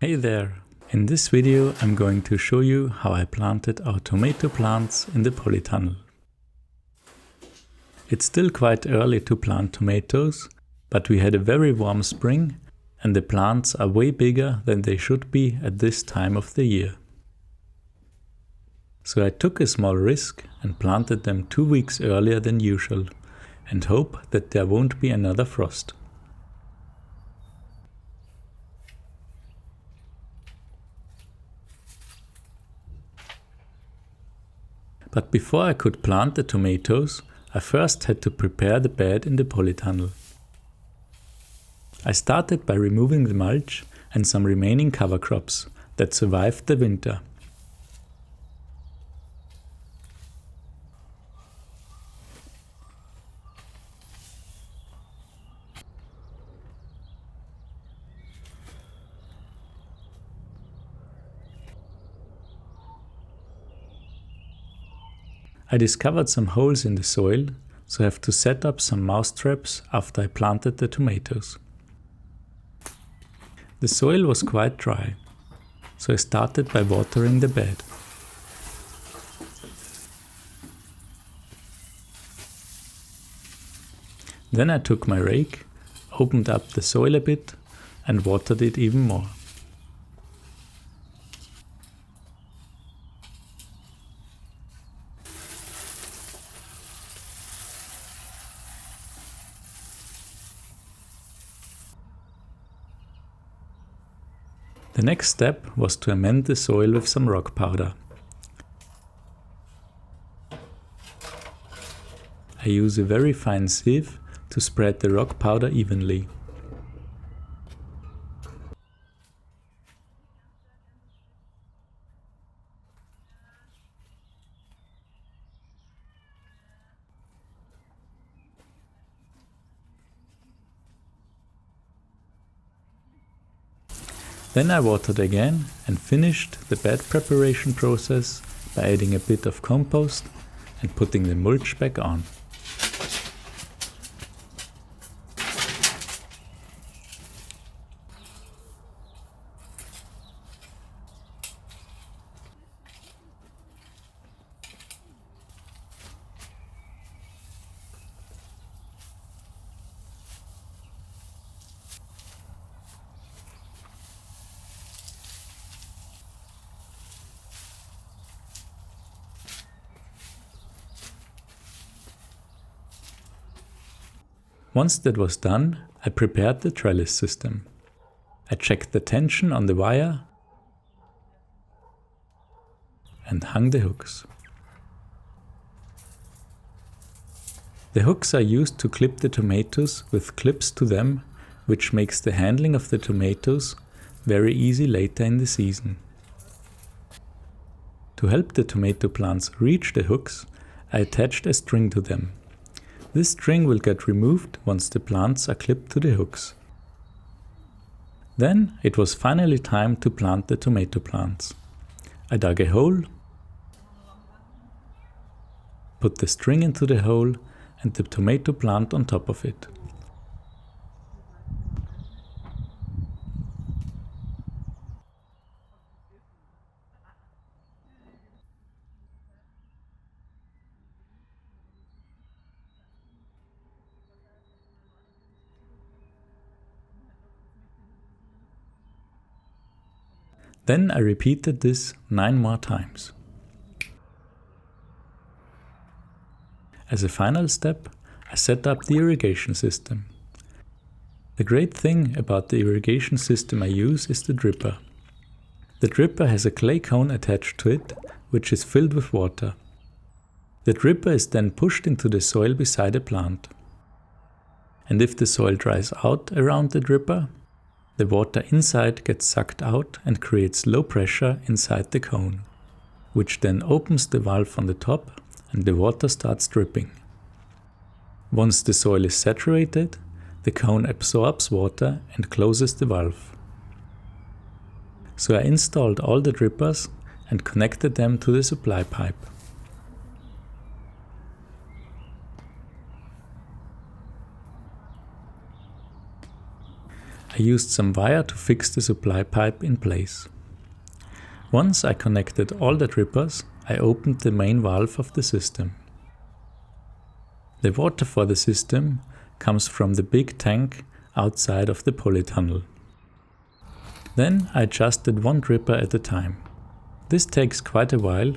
Hey there! In this video I'm going to show you how I planted our tomato plants in the polytunnel. It's still quite early to plant tomatoes, but we had a very warm spring and the plants are way bigger than they should be at this time of the year. So I took a small risk and planted them 2 weeks earlier than usual and hope that there won't be another frost. But before I could plant the tomatoes, I first had to prepare the bed in the polytunnel. I started by removing the mulch and some remaining cover crops that survived the winter. I discovered some holes in the soil, so I have to set up some mouse traps after I planted the tomatoes. The soil was quite dry, so I started by watering the bed. Then I took my rake, opened up the soil a bit and watered it even more. The next step was to amend the soil with some rock powder. I use a very fine sieve to spread the rock powder evenly. Then I watered again and finished the bed preparation process by adding a bit of compost and putting the mulch back on. Once that was done, I prepared the trellis system. I checked the tension on the wire and hung the hooks. The hooks are used to clip the tomatoes with clips to them, which makes the handling of the tomatoes very easy later in the season. To help the tomato plants reach the hooks, I attached a string to them. This string will get removed once the plants are clipped to the hooks. Then it was finally time to plant the tomato plants. I dug a hole, put the string into the hole and the tomato plant on top of it. Then I repeated this 9 more times. As a final step, I set up the irrigation system. The great thing about the irrigation system I use is the dripper. The dripper has a clay cone attached to it, which is filled with water. The dripper is then pushed into the soil beside a plant. And if the soil dries out around the dripper, the water inside gets sucked out and creates low pressure inside the cone, which then opens the valve on the top and the water starts dripping. Once the soil is saturated, the cone absorbs water and closes the valve. So I installed all the drippers and connected them to the supply pipe. I used some wire to fix the supply pipe in place. Once I connected all the drippers, I opened the main valve of the system. The water for the system comes from the big tank outside of the polytunnel. Then I adjusted one dripper at a time. This takes quite a while,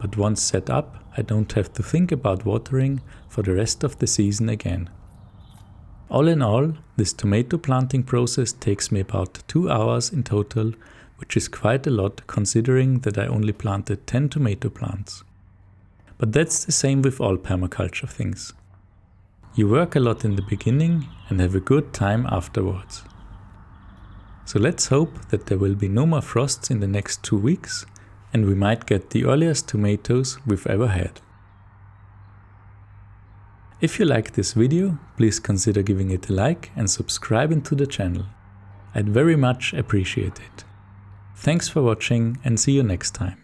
but once set up, I don't have to think about watering for the rest of the season again. All in all, this tomato planting process takes me about 2 hours in total, which is quite a lot considering that I only planted 10 tomato plants. But that's the same with all permaculture things. You work a lot in the beginning and have a good time afterwards. So let's hope that there will be no more frosts in the next 2 weeks and we might get the earliest tomatoes we've ever had. If you like this video, please consider giving it a like and subscribing to the channel. I'd very much appreciate it. Thanks for watching and see you next time.